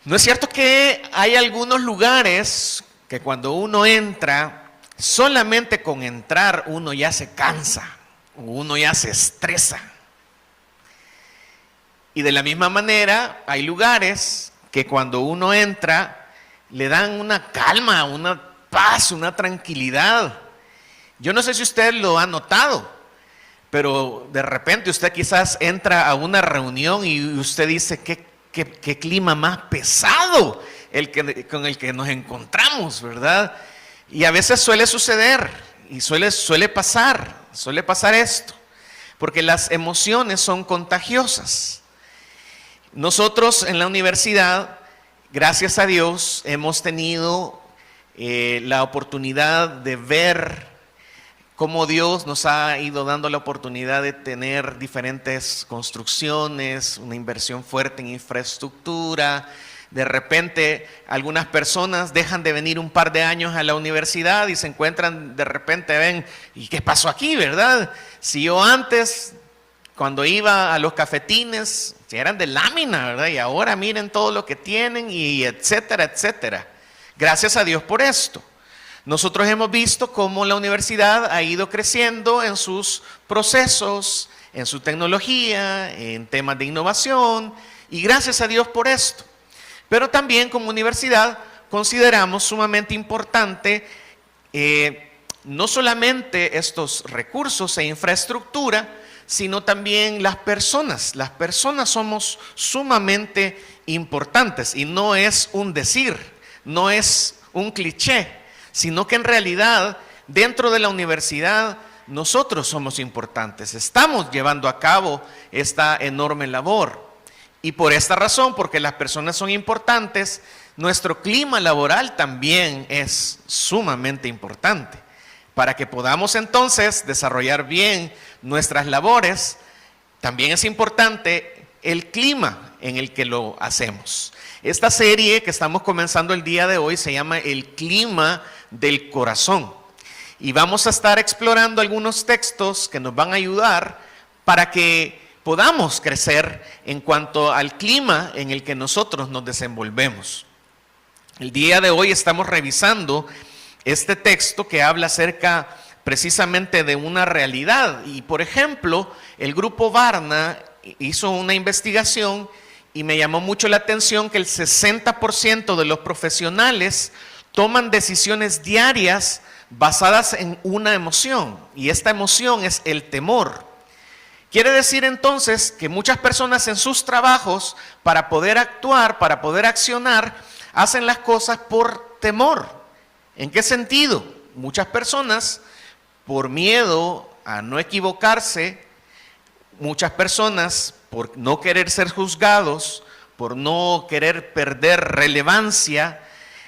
¿No es cierto que hay algunos lugares que cuando uno entra, solamente con entrar uno ya se cansa, uno ya se estresa? Y de la misma manera, hay lugares que cuando uno entra, le dan una calma, una paz, una tranquilidad. Yo no sé si usted lo ha notado, pero de repente usted quizás entra a una reunión y usted dice, qué clima más pesado con el que nos encontramos, ¿verdad? Y a veces suele suceder y suele pasar esto, porque las emociones son contagiosas. Nosotros en la universidad, gracias a Dios, hemos tenido la oportunidad de ver cómo Dios nos ha ido dando la oportunidad de tener diferentes construcciones, una inversión fuerte en infraestructura. De repente algunas personas dejan de venir un par de años a la universidad y se encuentran, de repente ven, ¿y qué pasó aquí, verdad? Si yo antes, cuando iba a los cafetines, eran de lámina, ¿verdad? Y ahora miren todo lo que tienen y etcétera, etcétera. Gracias a Dios por esto. Nosotros hemos visto cómo la universidad ha ido creciendo en sus procesos, en su tecnología, en temas de innovación, y gracias a Dios por esto. Pero también como universidad consideramos sumamente importante no solamente estos recursos e infraestructura, sino también las personas. Las personas somos sumamente importantes y no es un decir, no es un cliché, sino que en realidad dentro de la universidad nosotros somos importantes. Estamos llevando a cabo esta enorme labor y por esta razón, porque las personas son importantes, nuestro clima laboral también es sumamente importante. Para que podamos entonces desarrollar bien nuestras labores, también es importante el clima en el que lo hacemos. Esta serie que estamos comenzando el día de hoy se llama El clima del corazón. Y vamos a estar explorando algunos textos que nos van a ayudar para que podamos crecer en cuanto al clima en el que nosotros nos desenvolvemos. El día de hoy estamos revisando este texto que habla acerca precisamente de una realidad. Y por ejemplo, el grupo Barna hizo una investigación y me llamó mucho la atención que el 60% de los profesionales toman decisiones diarias basadas en una emoción, y esta emoción es el temor. Quiere decir entonces que muchas personas en sus trabajos, para poder actuar, para poder accionar, hacen las cosas por temor. ¿En qué sentido? Muchas personas, por miedo a no equivocarse, muchas personas por no querer ser juzgados, por no querer perder relevancia,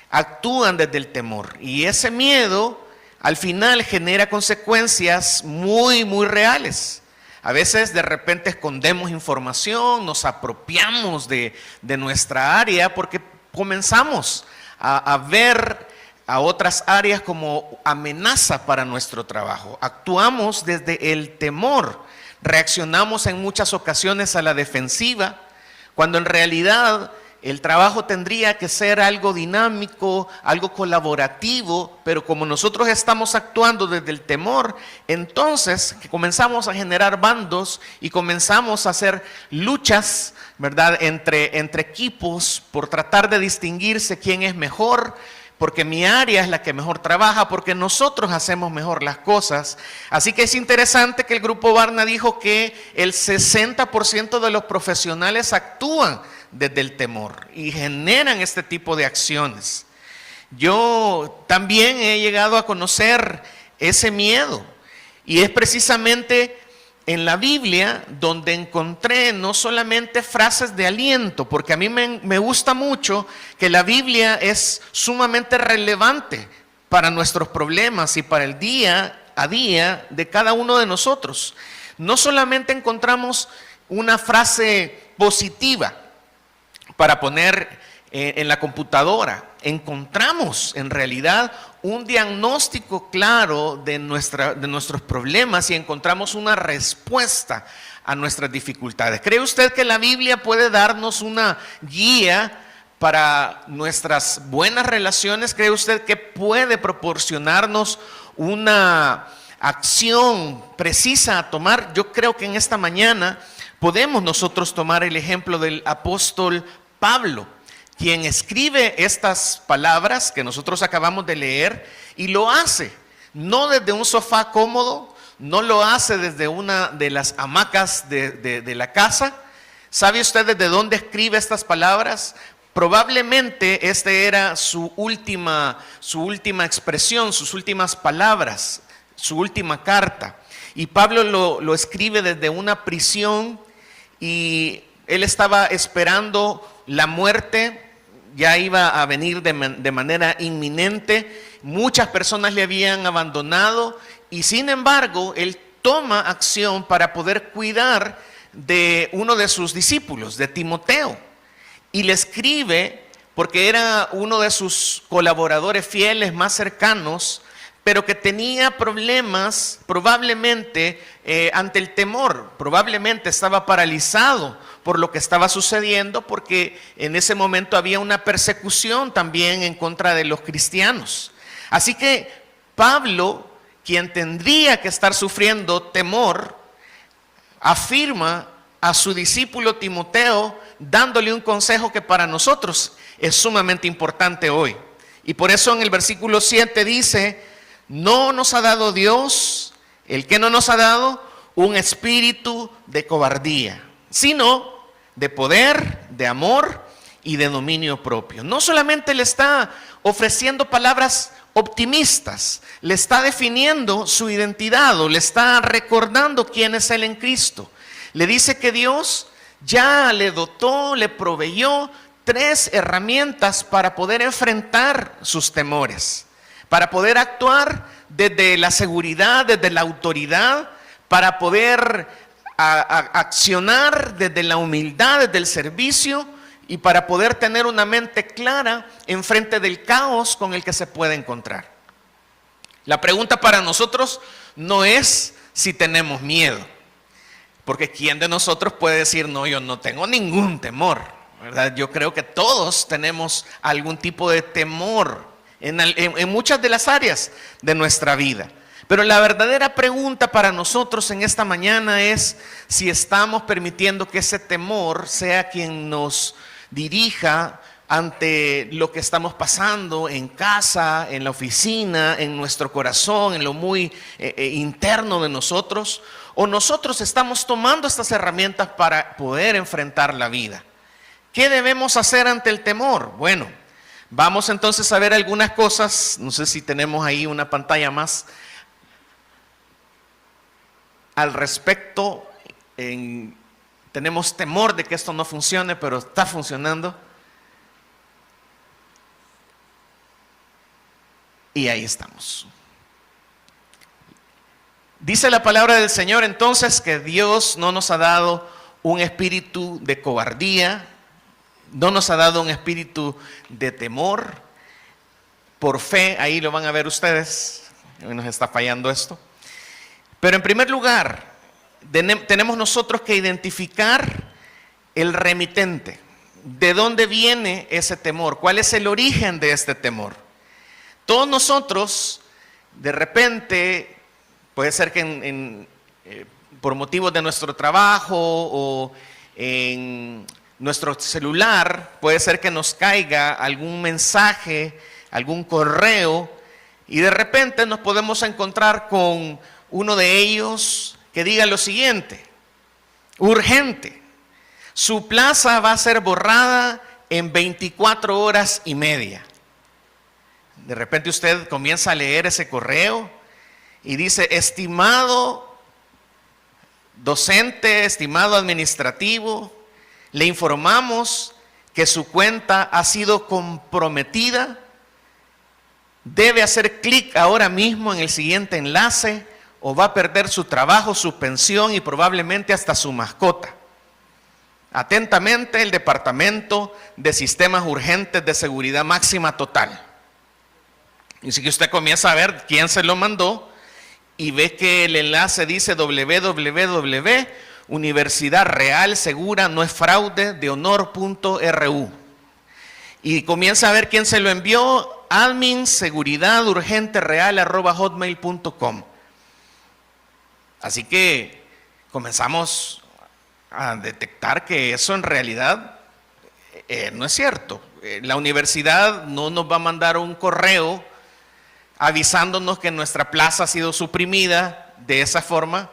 actúan desde el temor. Y ese miedo al final genera consecuencias muy, muy reales. A veces de repente escondemos información, nos apropiamos de nuestra área porque comenzamos a ver a otras áreas como amenaza para nuestro trabajo. Actuamos desde el temor, reaccionamos en muchas ocasiones a la defensiva, cuando en realidad el trabajo tendría que ser algo dinámico, algo colaborativo, pero como nosotros estamos actuando desde el temor, entonces comenzamos a generar bandos y comenzamos a hacer luchas, ¿verdad?, entre equipos por tratar de distinguirse quién es mejor, porque mi área es la que mejor trabaja, porque nosotros hacemos mejor las cosas. Así que es interesante que el grupo Barna dijo que el 60% de los profesionales actúan desde el temor y generan este tipo de acciones. Yo también he llegado a conocer ese miedo, y es precisamente en la Biblia donde encontré no solamente frases de aliento, porque a mí me gusta mucho que la Biblia es sumamente relevante para nuestros problemas y para el día a día de cada uno de nosotros. No solamente encontramos una frase positiva para poner en la computadora, encontramos en realidad un diagnóstico claro de nuestros problemas y encontramos una respuesta a nuestras dificultades. ¿Cree usted que la Biblia puede darnos una guía para nuestras buenas relaciones? ¿Cree usted que puede proporcionarnos una acción precisa a tomar? Yo creo que en esta mañana podemos nosotros tomar el ejemplo del apóstol Pablo, quien escribe estas palabras que nosotros acabamos de leer, y lo hace no desde un sofá cómodo, no lo hace desde una de las hamacas de la casa. ¿Sabe usted desde dónde escribe estas palabras? Probablemente esta era su última expresión, sus últimas palabras, su última carta. Y Pablo lo escribe desde una prisión, y él estaba esperando la muerte. Ya iba a venir de manera inminente. Muchas personas le habían abandonado, y sin embargo, él toma acción para poder cuidar de uno de sus discípulos, de Timoteo. Y le escribe porque era uno de sus colaboradores fieles más cercanos, pero que tenía problemas probablemente ante el temor. Probablemente estaba paralizado por lo que estaba sucediendo, porque en ese momento había una persecución también en contra de los cristianos. Así que Pablo, quien tendría que estar sufriendo temor, afirma a su discípulo Timoteo, dándole un consejo que para nosotros es sumamente importante hoy. Y por eso en el versículo 7 dice: no nos ha dado Dios, ¿el que no nos ha dado? Un espíritu de cobardía, sino de poder, de amor y de dominio propio. No solamente le está ofreciendo palabras optimistas, le está definiendo su identidad, o le está recordando quién es él en Cristo. Le dice que Dios ya le dotó, le proveyó 3 herramientas para poder enfrentar sus temores, para poder actuar desde la seguridad, desde la autoridad, para poder accionar desde la humildad, desde el servicio, y para poder tener una mente clara en frente del caos con el que se puede encontrar. La pregunta para nosotros no es si tenemos miedo, porque ¿quién de nosotros puede decir: no, yo no tengo ningún temor? ¿Verdad? Yo creo que todos tenemos algún tipo de temor en muchas de las áreas de nuestra vida. Pero la verdadera pregunta para nosotros en esta mañana es si estamos permitiendo que ese temor sea quien nos dirija ante lo que estamos pasando en casa, en la oficina, en nuestro corazón, en lo muy interno de nosotros, o nosotros estamos tomando estas herramientas para poder enfrentar la vida. ¿Qué debemos hacer ante el temor? Bueno, vamos entonces a ver algunas cosas. No sé si tenemos ahí una pantalla más al respecto. Tenemos temor de que esto no funcione, pero está funcionando. Y ahí estamos. Dice la palabra del Señor entonces que Dios no nos ha dado un espíritu de cobardía, no nos ha dado un espíritu de temor. Por fe, ahí lo van a ver ustedes, nos está fallando esto. Pero en primer lugar, tenemos nosotros que identificar el remitente. ¿De dónde viene ese temor? ¿Cuál es el origen de este temor? Todos nosotros, de repente, puede ser que por motivos de nuestro trabajo o en nuestro celular, puede ser que nos caiga algún mensaje, algún correo, y de repente nos podemos encontrar con uno de ellos que diga lo siguiente: urgente, su plaza va a ser borrada en 24 horas y media. De repente usted comienza a leer ese correo y dice: estimado docente, estimado administrativo, le informamos que su cuenta ha sido comprometida. Debe hacer clic ahora mismo en el siguiente enlace o va a perder su trabajo, su pensión y probablemente hasta su mascota. Atentamente, el Departamento de Sistemas Urgentes de Seguridad Máxima Total. Y así que usted comienza a ver quién se lo mandó y ve que el enlace dice www.universidadrealsegura no es fraude de honor.ru. y comienza a ver quién se lo envió: adminseguridadurgentereal@hotmail.com. Así que comenzamos a detectar que eso en realidad no es cierto. La universidad no nos va a mandar un correo avisándonos que nuestra plaza ha sido suprimida de esa forma.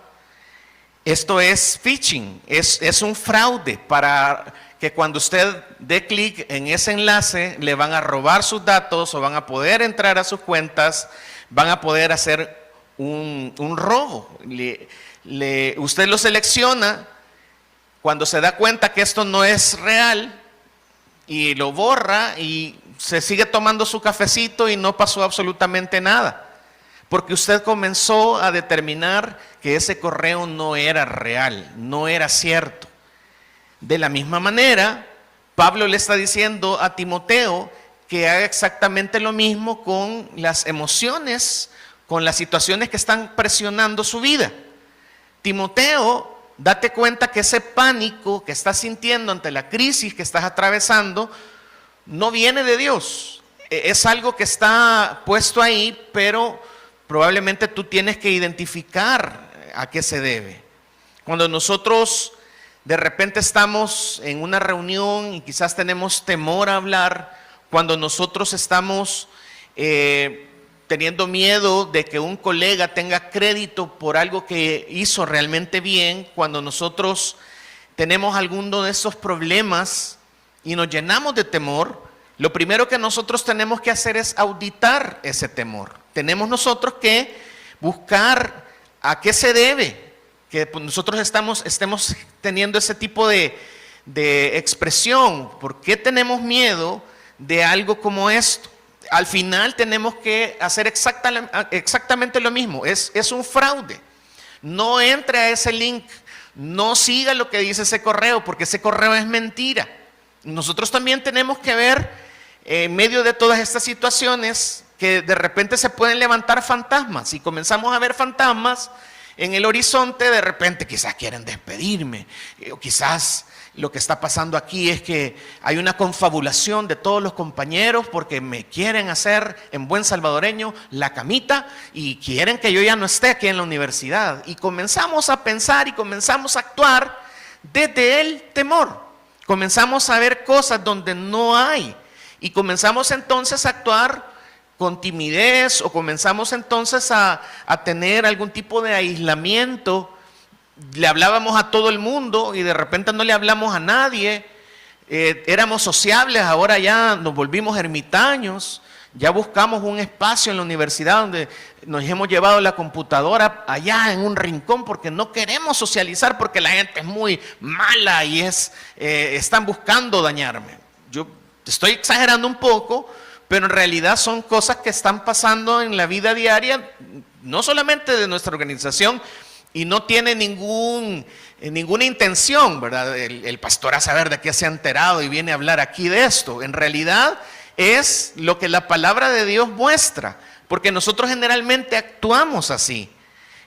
Esto es phishing, es un fraude para que cuando usted dé clic en ese enlace le van a robar sus datos o van a poder entrar a sus cuentas, van a poder hacer un robo. Usted lo selecciona cuando se da cuenta que esto no es real y lo borra y se sigue tomando su cafecito y no pasó absolutamente nada, porque usted comenzó a determinar que ese correo no era real, no era cierto. De la misma manera, Pablo le está diciendo a Timoteo que haga exactamente lo mismo con las emociones, con las situaciones que están presionando su vida. Timoteo, date cuenta que ese pánico que estás sintiendo ante la crisis que estás atravesando no viene de Dios. Es algo que está puesto ahí, pero probablemente tú tienes que identificar a qué se debe. Cuando nosotros de repente estamos en una reunión y quizás tenemos temor a hablar, cuando nosotros estamos teniendo miedo de que un colega tenga crédito por algo que hizo realmente bien, cuando nosotros tenemos alguno de esos problemas y nos llenamos de temor, lo primero que nosotros tenemos que hacer es auditar ese temor. Tenemos nosotros que buscar a qué se debe que nosotros estemos teniendo ese tipo de expresión. ¿Por qué tenemos miedo de algo como esto? Al final tenemos que hacer exactamente lo mismo. Es un fraude. No entre a ese link, no siga lo que dice ese correo, porque ese correo es mentira. Nosotros también tenemos que ver en medio de todas estas situaciones que de repente se pueden levantar fantasmas y comenzamos a ver fantasmas en el horizonte. De repente quizás quieren despedirme, o quizás lo que está pasando aquí es que hay una confabulación de todos los compañeros porque me quieren hacer, en buen salvadoreño, la camita y quieren que yo ya no esté aquí en la universidad. Y comenzamos a pensar y comenzamos a actuar desde el temor. Comenzamos a ver cosas donde no hay y comenzamos entonces a actuar con timidez, o comenzamos entonces a tener algún tipo de aislamiento. Le hablábamos a todo el mundo y de repente no le hablamos a nadie. Éramos sociables, ahora ya nos volvimos ermitaños. Ya buscamos un espacio en la universidad donde nos hemos llevado la computadora allá en un rincón porque no queremos socializar, porque la gente es muy mala y están buscando dañarme. Yo estoy exagerando un poco, pero en realidad son cosas que están pasando en la vida diaria, no solamente de nuestra organización, y no tiene ninguna intención, ¿verdad? El pastor a saber de qué se ha enterado y viene a hablar aquí de esto. En realidad es lo que la palabra de Dios muestra, porque nosotros generalmente actuamos así.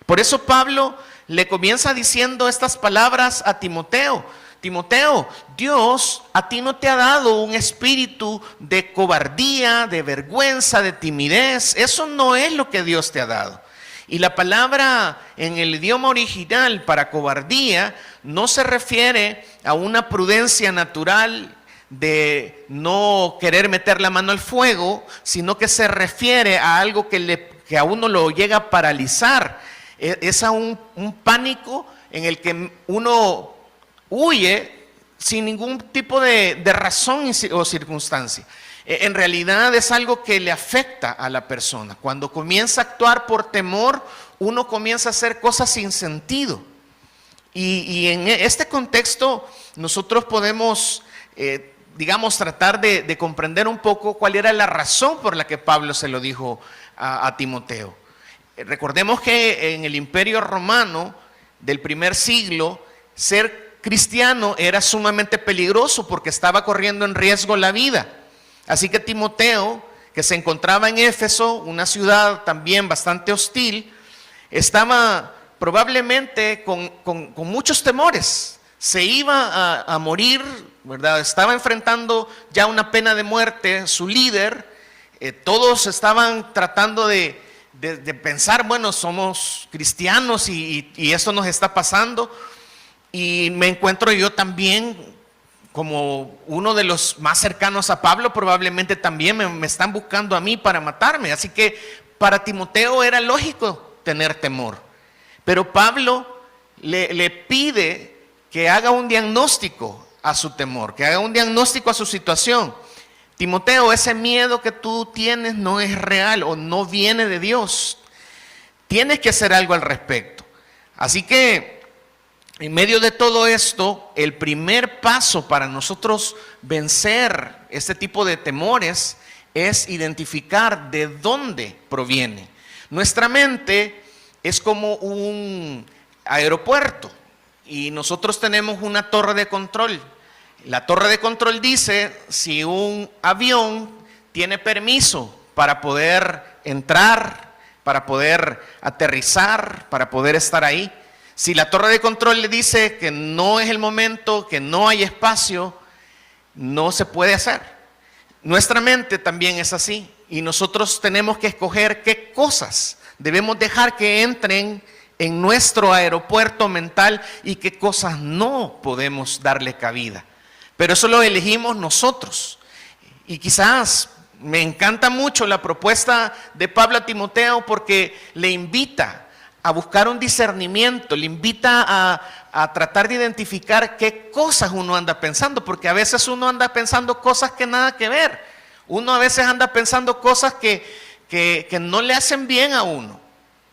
Por eso Pablo le comienza diciendo estas palabras a Timoteo. Timoteo, Dios a ti no te ha dado un espíritu de cobardía, de vergüenza, de timidez. Eso no es lo que Dios te ha dado. Y la palabra en el idioma original para cobardía no se refiere a una prudencia natural de no querer meter la mano al fuego, sino que se refiere a algo que a uno lo llega a paralizar. Es a un pánico en el que uno huye sin ningún tipo de razón o circunstancia. En realidad es algo que le afecta a la persona. Cuando comienza a actuar por temor, uno comienza a hacer cosas sin sentido. Y en este contexto nosotros podemos, tratar de comprender un poco cuál era la razón por la que Pablo se lo dijo a Timoteo. Recordemos que en el Imperio Romano del primer siglo, ser cristiano era sumamente peligroso porque estaba corriendo en riesgo la vida. Así que Timoteo, que se encontraba en Éfeso, una ciudad también bastante hostil, estaba probablemente con muchos temores. Se iba a morir ¿verdad? Estaba enfrentando ya una pena de muerte, su líder, todos estaban tratando de pensar, bueno, somos cristianos y esto nos está pasando, y me encuentro yo también como uno de los más cercanos a Pablo, probablemente también me están buscando a mí para matarme, así que para Timoteo era lógico tener temor, pero Pablo le pide que haga un diagnóstico a su temor, que haga un diagnóstico a su situación. Timoteo, ese miedo que tú tienes no es real o no viene de Dios. Tienes que hacer algo al respecto. Así que en medio de todo esto, el primer paso para nosotros vencer este tipo de temores es identificar de dónde proviene. Nuestra mente es como un aeropuerto y nosotros tenemos una torre de control. La torre de control dice si un avión tiene permiso para poder entrar, para poder aterrizar, para poder estar ahí. Si la torre de control le dice que no es el momento, que no hay espacio, no se puede hacer. Nuestra mente también es así y nosotros tenemos que escoger qué cosas debemos dejar que entren en nuestro aeropuerto mental y qué cosas no podemos darle cabida. Pero eso lo elegimos nosotros. Y quizás me encanta mucho la propuesta de Pablo a Timoteo porque le invita a buscar un discernimiento, le invita a tratar de identificar qué cosas uno anda pensando, porque a veces uno anda pensando cosas que nada que ver. Uno a veces anda pensando cosas que no le hacen bien a uno.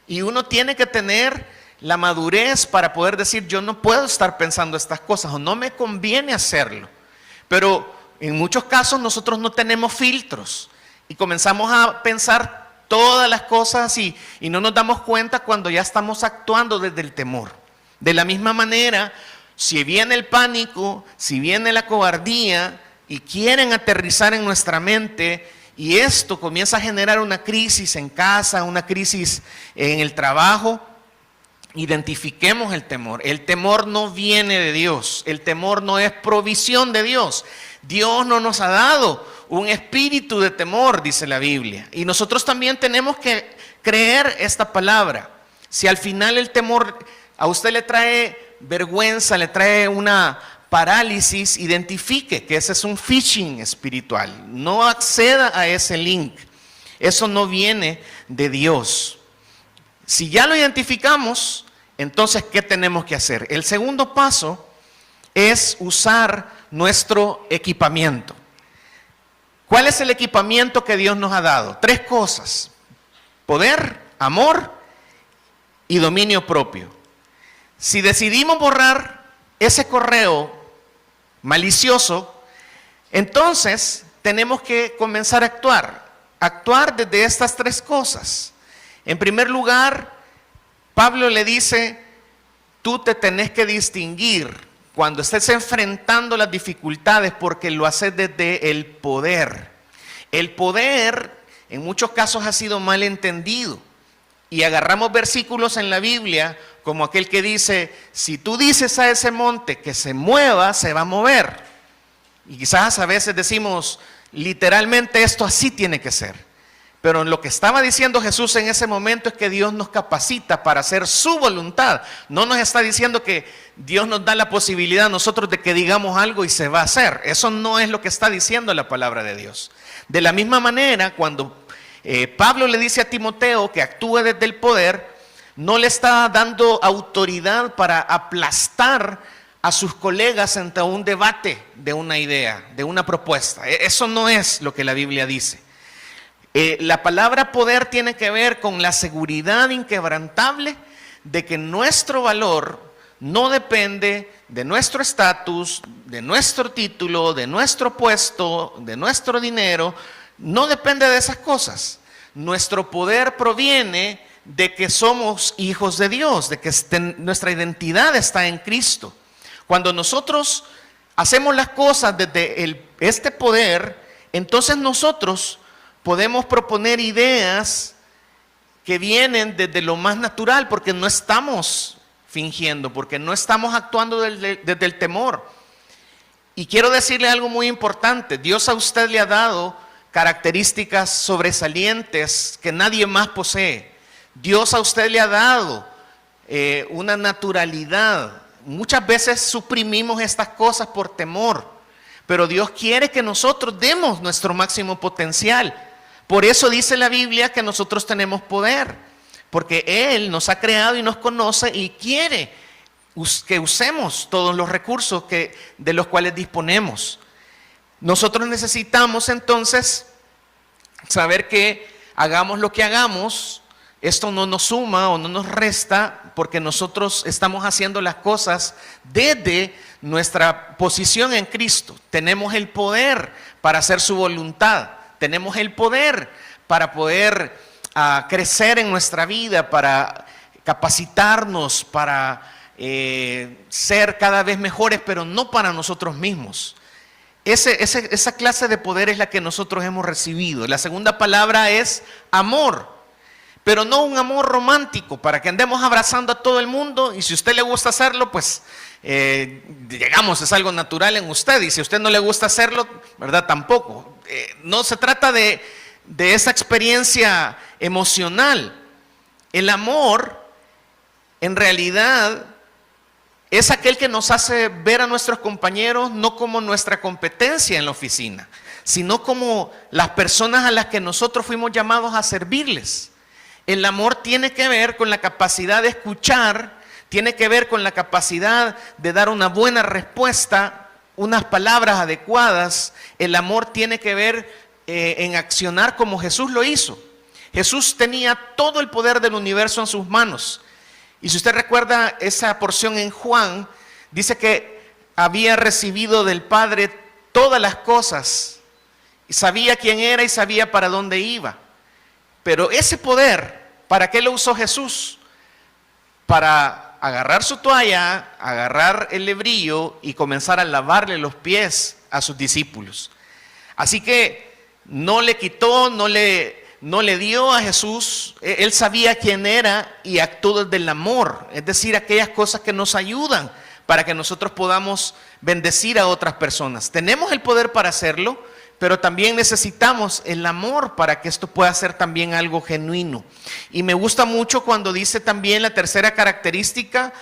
Y uno tiene que tener la madurez para poder decir, yo no puedo estar pensando estas cosas o no me conviene hacerlo. Pero en muchos casos nosotros no tenemos filtros y comenzamos a pensar todas las cosas y no nos damos cuenta cuando ya estamos actuando desde el temor. De la misma manera, si viene el pánico, si viene la cobardía y quieren aterrizar en nuestra mente y esto comienza a generar una crisis en casa, una crisis en el trabajo, identifiquemos el temor. El temor no viene de Dios, el temor no es provisión de Dios. Dios no nos ha dado un espíritu de temor, dice la Biblia. Y nosotros también tenemos que creer esta palabra. Si al final el temor a usted le trae vergüenza, le trae una parálisis, identifique que ese es un phishing espiritual. No acceda a ese link. Eso no viene de Dios. Si ya lo identificamos, entonces, ¿qué tenemos que hacer? El segundo paso es usar nuestro equipamiento. ¿Cuál es el equipamiento que Dios nos ha dado? 3 cosas: poder, amor y dominio propio. Si decidimos borrar ese correo malicioso, entonces tenemos que comenzar a actuar desde estas 3 cosas. En primer lugar, Pablo le dice, tú te tenés que distinguir cuando estés enfrentando las dificultades porque lo haces desde el poder. El poder en muchos casos ha sido mal entendido y agarramos versículos en la Biblia como aquel que dice, si tú dices a ese monte que se mueva, se va a mover. Y quizás a veces decimos, literalmente esto así tiene que ser. Pero lo que estaba diciendo Jesús en ese momento es que Dios nos capacita para hacer su voluntad. No nos está diciendo que Dios nos da la posibilidad a nosotros de que digamos algo y se va a hacer. Eso no es lo que está diciendo la palabra de Dios. De la misma manera, cuando Pablo le dice a Timoteo que actúe desde el poder, no le está dando autoridad para aplastar a sus colegas ante un debate de una idea, de una propuesta. Eso no es lo que la Biblia dice. La palabra poder tiene que ver con la seguridad inquebrantable de que nuestro valor no depende de nuestro estatus, de nuestro título, de nuestro puesto, de nuestro dinero. No depende de esas cosas. Nuestro poder proviene de que somos hijos de Dios, de que nuestra identidad está en Cristo. Cuando nosotros hacemos las cosas desde este poder, entonces nosotros podemos proponer ideas que vienen desde lo más natural, porque no estamos fingiendo, porque no estamos actuando desde el temor. Y quiero decirle algo muy importante. Dios a usted le ha dado características sobresalientes que nadie más posee. Dios a usted le ha dado una naturalidad. Muchas veces suprimimos estas cosas por temor, pero Dios quiere que nosotros demos nuestro máximo potencial. Por eso dice la Biblia que nosotros tenemos poder, porque Él nos ha creado y nos conoce y quiere que usemos todos los recursos de los cuales disponemos. Nosotros necesitamos entonces saber que hagamos lo que hagamos, esto no nos suma o no nos resta, porque nosotros estamos haciendo las cosas desde nuestra posición en Cristo. Tenemos el poder para hacer su voluntad, tenemos el poder para poder crecer en nuestra vida, para capacitarnos, para ser cada vez mejores, pero no para nosotros mismos. Esa clase de poder es la que nosotros hemos recibido. La segunda palabra es amor, pero no un amor romántico para que andemos abrazando a todo el mundo, y si a usted le gusta hacerlo, pues digamos, es algo natural en usted, y si a usted no le gusta hacerlo, ¿verdad? Tampoco. No se trata de esa experiencia emocional. El amor, en realidad, es aquel que nos hace ver a nuestros compañeros no como nuestra competencia en la oficina, sino como las personas a las que nosotros fuimos llamados a servirles. El amor tiene que ver con la capacidad de escuchar, tiene que ver con la capacidad de dar una buena respuesta, unas palabras adecuadas. El amor tiene que ver en accionar como Jesús lo hizo. Jesús tenía todo el poder del universo en sus manos. Y si usted recuerda esa porción en Juan, dice que había recibido del Padre todas las cosas, y sabía quién era y sabía para dónde iba. Pero ese poder, ¿para qué lo usó Jesús? Para agarrar su toalla, agarrar el lebrillo y comenzar a lavarle los pies a sus discípulos. Así que no le quitó, no le dio a Jesús. Él sabía quién era y actuó desde el amor, es decir, aquellas cosas que nos ayudan para que nosotros podamos bendecir a otras personas. Tenemos el poder para hacerlo, pero también necesitamos el amor para que esto pueda ser también algo genuino. Y me gusta mucho cuando dice también la tercera característica,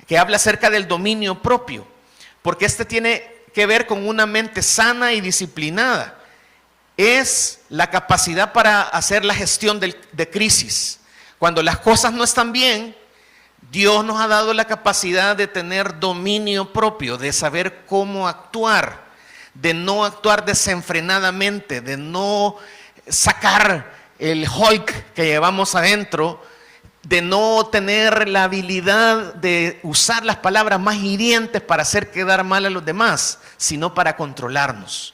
que habla acerca del dominio propio, porque este tiene que ver con una mente sana y disciplinada. Es la capacidad para hacer la gestión de crisis. Cuando las cosas no están bien, Dios nos ha dado la capacidad de tener dominio propio, de saber cómo actuar, de no actuar desenfrenadamente, de no sacar el Hulk que llevamos adentro, de no tener la habilidad de usar las palabras más hirientes para hacer quedar mal a los demás, sino para controlarnos,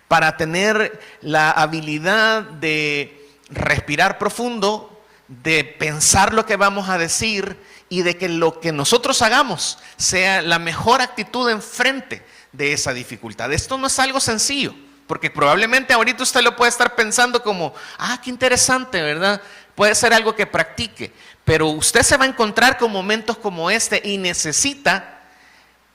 para tener la habilidad de respirar profundo, de pensar lo que vamos a decir y de que lo que nosotros hagamos sea la mejor actitud enfrente de esa dificultad. Esto no es algo sencillo, porque probablemente ahorita usted lo puede estar pensando como, qué interesante, ¿verdad? Puede ser algo que practique, pero usted se va a encontrar con momentos como este y necesita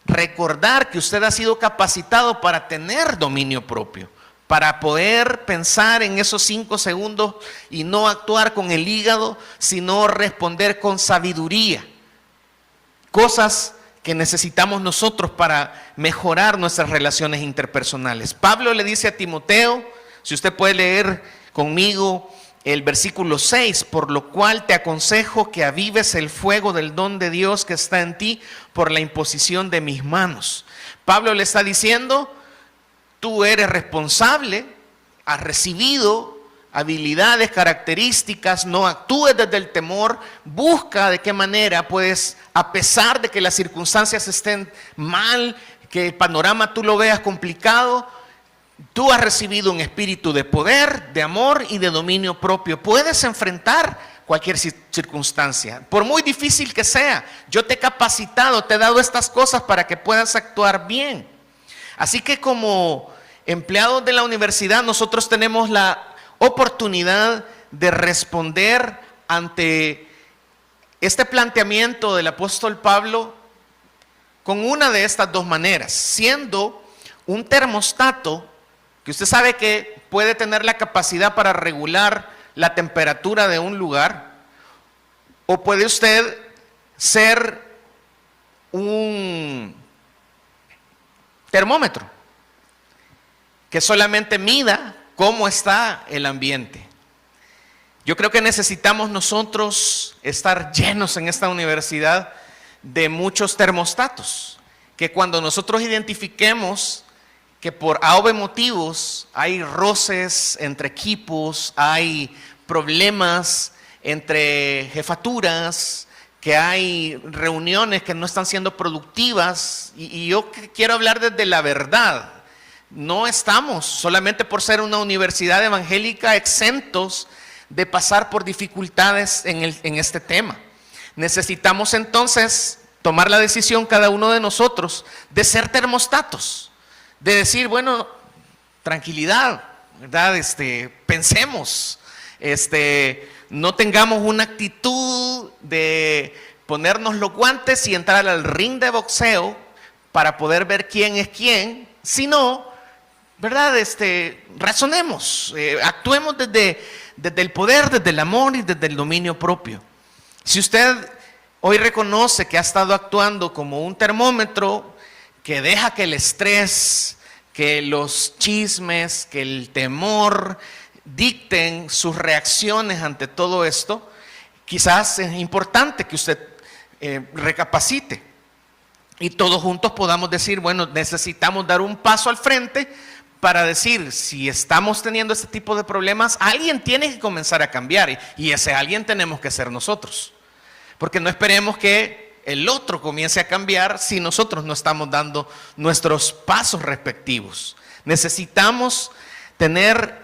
recordar que usted ha sido capacitado para tener dominio propio, para poder pensar en esos 5 segundos y no actuar con el hígado, sino responder con sabiduría. Cosas que necesitamos nosotros para mejorar nuestras relaciones interpersonales. Pablo le dice a Timoteo, si usted puede leer conmigo el versículo 6, por lo cual te aconsejo que avives el fuego del don de Dios que está en ti por la imposición de mis manos. Pablo le está diciendo, tú eres responsable, has recibido habilidades, características, no actúes desde el temor, busca de qué manera puedes, a pesar de que las circunstancias estén mal, que el panorama tú lo veas complicado, tú has recibido un espíritu de poder, de amor y de dominio propio. Puedes enfrentar cualquier circunstancia, por muy difícil que sea. Yo te he capacitado, te he dado estas cosas para que puedas actuar bien. Así que como empleados de la universidad, nosotros tenemos la oportunidad de responder ante este planteamiento del apóstol Pablo con una de estas dos maneras, siendo un termostato, que usted sabe que puede tener la capacidad para regular la temperatura de un lugar, o puede usted ser un termómetro que solamente mida cómo está el ambiente. Yo creo que necesitamos nosotros estar llenos en esta universidad de muchos termostatos, que cuando nosotros identifiquemos que por A o B motivos hay roces entre equipos, hay problemas entre jefaturas, que hay reuniones que no están siendo productivas, y yo quiero hablar desde la verdad. No estamos, solamente por ser una universidad evangélica, exentos de pasar por dificultades en este tema. Necesitamos entonces tomar la decisión cada uno de nosotros de ser termostatos, de decir, bueno, tranquilidad, ¿verdad? Pensemos, no tengamos una actitud de ponernos los guantes y entrar al ring de boxeo para poder ver quién es quién, sino, ¿verdad? Razonemos, actuemos desde el poder, desde el amor y desde el dominio propio. Si usted hoy reconoce que ha estado actuando como un termómetro que deja que el estrés, que los chismes, que el temor dicten sus reacciones ante todo esto, quizás es importante que usted recapacite y todos juntos podamos decir, bueno, necesitamos dar un paso al frente para decir, si estamos teniendo este tipo de problemas, alguien tiene que comenzar a cambiar, y ese alguien tenemos que ser nosotros, porque no esperemos que el otro comience a cambiar si nosotros no estamos dando nuestros pasos respectivos. Necesitamos tener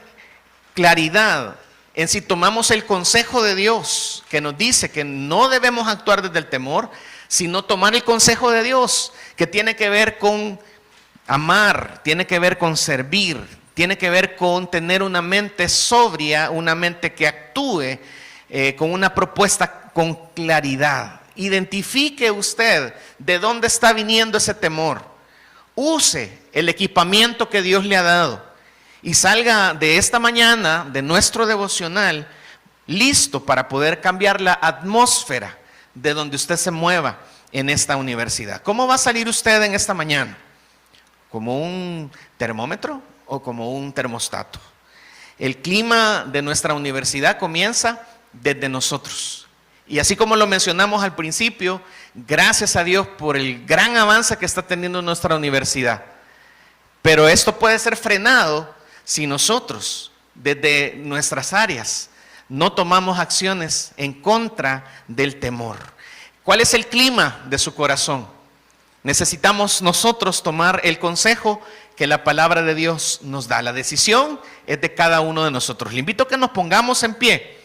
claridad en si tomamos el consejo de Dios, que nos dice que no debemos actuar desde el temor, sino tomar el consejo de Dios, que tiene que ver con amar, tiene que ver con servir, tiene que ver con tener una mente sobria, una mente que actúe con una propuesta con claridad. Identifique usted de dónde está viniendo ese temor. Use el equipamiento que Dios le ha dado y salga de esta mañana, de nuestro devocional, listo para poder cambiar la atmósfera de donde usted se mueva en esta universidad. ¿Cómo va a salir usted en esta mañana? ¿Como un termómetro o como un termostato? El clima de nuestra universidad comienza desde nosotros. Y así como lo mencionamos al principio, gracias a Dios por el gran avance que está teniendo nuestra universidad. Pero esto puede ser frenado si nosotros, desde nuestras áreas, no tomamos acciones en contra del temor. ¿Cuál es el clima de su corazón? Necesitamos nosotros tomar el consejo que la palabra de Dios nos da. La decisión es de cada uno de nosotros. Le invito a que nos pongamos en pie.